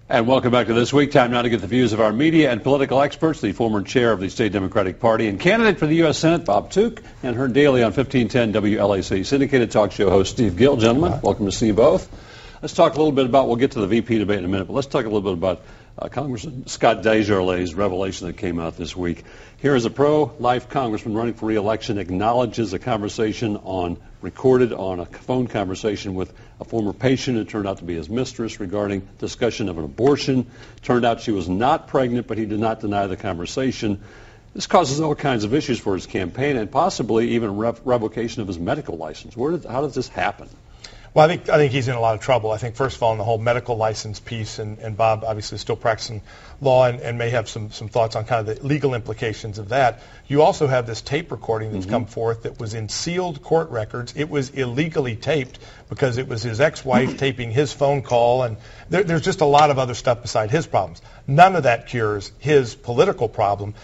And welcome back to This Week. Time now to get the views of our media and political experts, the former chair of the State Democratic Party and candidate for the U.S. Senate, Bob Tuke, and heard daily on 1510 WLAC syndicated talk show host Steve Gill. Gentlemen, welcome to see you both. Let's talk a little bit about, we'll get to the VP debate in a minute, but let's talk a little bit about Congressman Scott DesJarlais' revelation that came out this week. Here is a pro-life congressman running for re-election acknowledges a conversation recorded on a phone conversation with a former patient who turned out to be his mistress regarding discussion of an abortion. Turned out she was not pregnant, but he did not deny the conversation. This causes all kinds of issues for his campaign and possibly even revocation of his medical license. How does this happen? Well, I think he's in a lot of trouble. I think, first of all, in the whole medical license piece, and Bob obviously is still practicing law and may have some thoughts on kind of the legal implications of that. You also have this tape recording that's come forth that was in sealed court records. It was illegally taped because it was his ex-wife taping his phone call, and there's just a lot of other stuff beside his problems. None of that cures his political problem.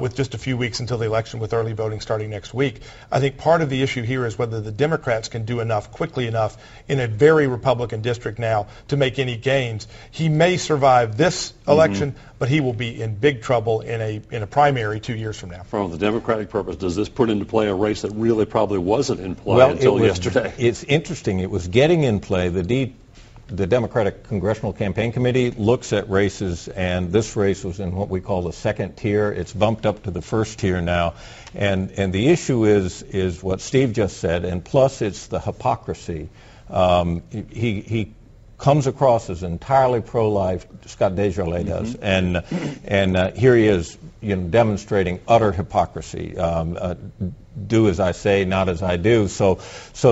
With just a few weeks until the election, with early voting starting next week. I think part of the issue here is whether the Democrats can do enough quickly enough in a very Republican district now to make any gains. He may survive this election, but he will be in big trouble in a primary 2 years from now. From the Democratic purpose, does this put into play a race that really probably wasn't in play until yesterday? It's interesting. It was getting in play. The Democratic Congressional Campaign Committee looks at races, and this race was in what we call the second tier. It's bumped up to the first tier now. And the issue is what Steve just said, and plus it's the hypocrisy. He comes across as entirely pro-life, Scott DesJarlais does, and here he is, demonstrating utter hypocrisy. Do as I say, not as I do. So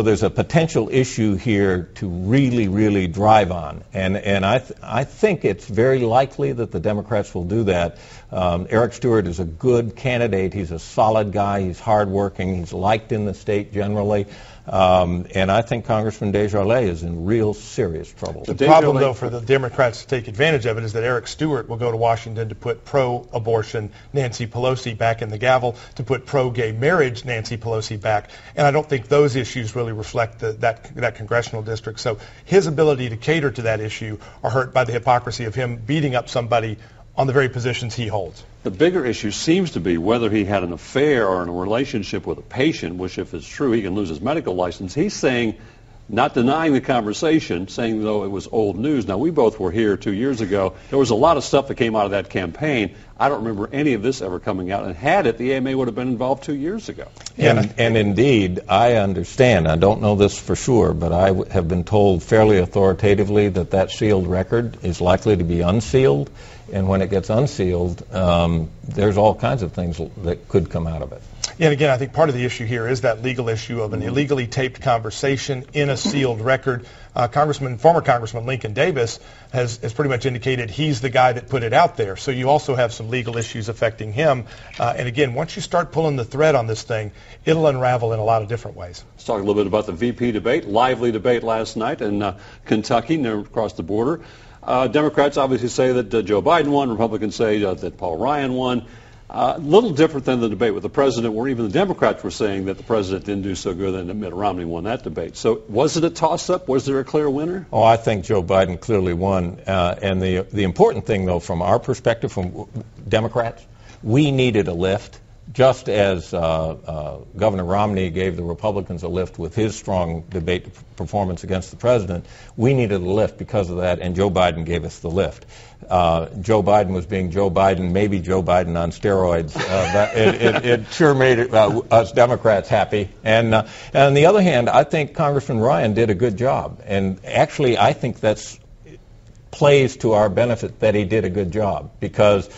there's a potential issue here to really, really drive on, and I think it's very likely that the Democrats will do that. Eric Stewart is a good candidate. He's a solid guy. He's hardworking. He's liked in the state generally. And I think Congressman DesJarlais is in real serious trouble. The problem, though, for the Democrats to take advantage of it is that Eric Stewart will go to Washington to put pro-abortion Nancy Pelosi back in the gavel, to put pro-gay marriage Nancy Pelosi back. And I don't think those issues really reflect that congressional district. So his ability to cater to that issue are hurt by the hypocrisy of him beating up somebody on the very positions he holds. The bigger issue seems to be whether he had an affair or a relationship with a patient, which if it's true, he can lose his medical license. He's saying, not denying the conversation, saying though it was old news. Now, we both were here 2 years ago. There was a lot of stuff that came out of that campaign. I don't remember any of this ever coming out. And had it, the AMA would have been involved 2 years ago. And indeed, I understand. I don't know this for sure, but I have been told fairly authoritatively that sealed record is likely to be unsealed. And when it gets unsealed, there's all kinds of things that could come out of it. Yeah, and again, I think part of the issue here is that legal issue of an illegally taped conversation in a sealed record. Former Congressman Lincoln Davis has pretty much indicated he's the guy that put it out there. So you also have some legal issues affecting him. And again, once you start pulling the thread on this thing, it'll unravel in a lot of different ways. Let's talk a little bit about the VP debate. Lively debate last night in Kentucky, near across the border. Democrats obviously say that Joe Biden won. Republicans say that Paul Ryan won. A little different than the debate with the president, where even the Democrats were saying that the president didn't do so good and that Mitt Romney won that debate. So was it a toss-up? Was there a clear winner? Oh, I think Joe Biden clearly won. And the important thing, though, from our perspective, from Democrats, we needed a lift. Just as Governor Romney gave the Republicans a lift with his strong debate performance against the president, we needed a lift because of that, and Joe Biden gave us the lift. Joe Biden was being Joe Biden, maybe Joe Biden on steroids. But it sure made us Democrats happy. And on the other hand, I think Congressman Ryan did a good job. And actually, I think that's plays to our benefit that he did a good job, because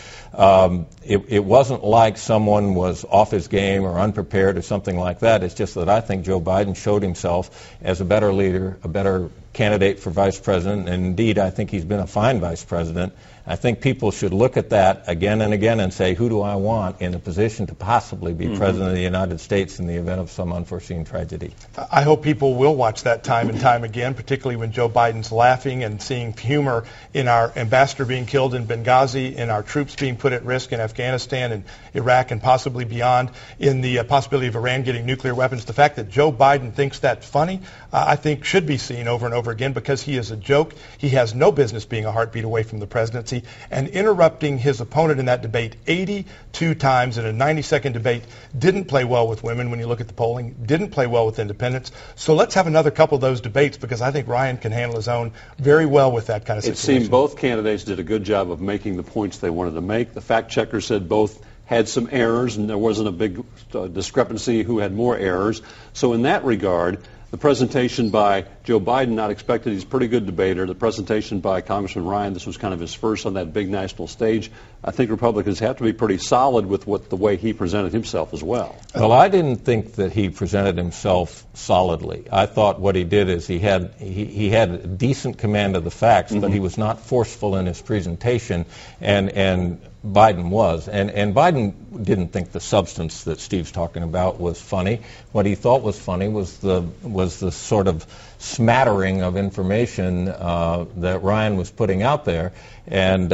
it wasn't like someone was off his game or unprepared or something like that. It's just that I think Joe Biden showed himself as a better leader, a better candidate for vice president, and indeed I think he's been a fine vice president. I think people should look at that again and again and say, who do I want in a position to possibly be president of the United States in the event of some unforeseen tragedy? I hope people will watch that time and time again, particularly when Joe Biden's laughing and seeing humor in our ambassador being killed in Benghazi, in our troops being put at risk in Afghanistan and Iraq and possibly beyond, in the possibility of Iran getting nuclear weapons. The fact that Joe Biden thinks that's funny, I think should be seen over and over again, because he is a joke. He has no business being a heartbeat away from the presidency, and interrupting his opponent in that debate 82 times in a 90-second debate didn't play well with women when you look at the polling, didn't play well with independents. So let's have another couple of those debates, because I think Ryan can handle his own very well with that kind of situation. It seemed both candidates did a good job of making the points they wanted to make. The fact checker said both had some errors, and there wasn't a big discrepancy who had more errors. So in that regard, the presentation by Joe Biden, not expected, he's a pretty good debater. The presentation by Congressman Ryan, this was kind of his first on that big national stage. I think Republicans have to be pretty solid with the way he presented himself as well. Well, I didn't think that he presented himself solidly. I thought what he did is he had a decent command of the facts, but he was not forceful in his presentation, and Biden was. And Biden didn't think the substance that Steve's talking about was funny. What he thought was funny was the sort of smattering of information that Ryan was putting out there, and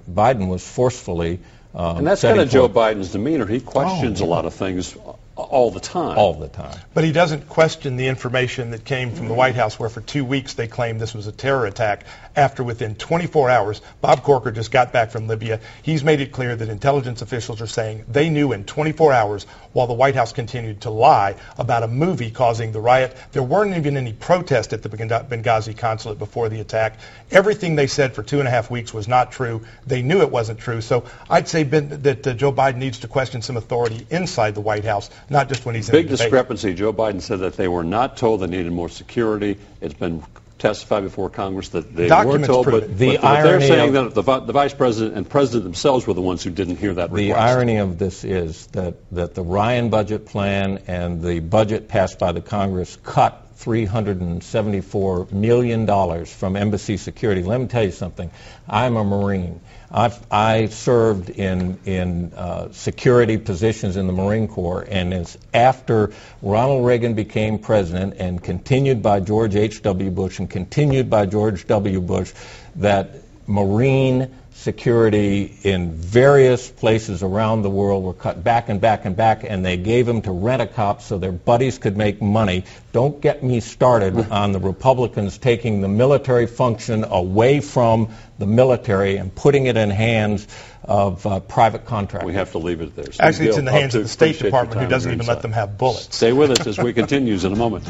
Biden was forcefully and that's kind of Joe Biden's demeanor. He questions a lot of things all the time. All the time. But he doesn't question the information that came from the White House, where for 2 weeks they claimed this was a terror attack, after within 24 hours, Bob Corker just got back from Libya. He's made it clear that intelligence officials are saying they knew in 24 hours, while the White House continued to lie about a movie causing the riot. There weren't even any protest at the Benghazi consulate before the attack. Everything they said for 2.5 weeks was not true. They knew it wasn't true. So I'd say that Joe Biden needs to question some authority inside the White House, not just when he's in the debate. Big discrepancy. Joe Biden said that they were not told they needed more security. It's been testified before Congress that they were told, but they're saying that the Vice President and President themselves were the ones who didn't hear that request. The irony of this is that the Ryan budget plan and the budget passed by the Congress cut $374 million from embassy security. Let me tell you something. I'm a Marine. I served in security positions in the Marine Corps, and it's after Ronald Reagan became president and continued by George H.W. Bush and continued by George W. Bush that Marine security in various places around the world were cut back and back and back, and they gave them to rent-a-cops so their buddies could make money. Don't get me started on the Republicans taking the military function away from the military and putting it in hands of private contractors. We have to leave it there. Actually, it's in the hands of the State Department, who doesn't even let them have bullets. Stay with us as we continue in a moment.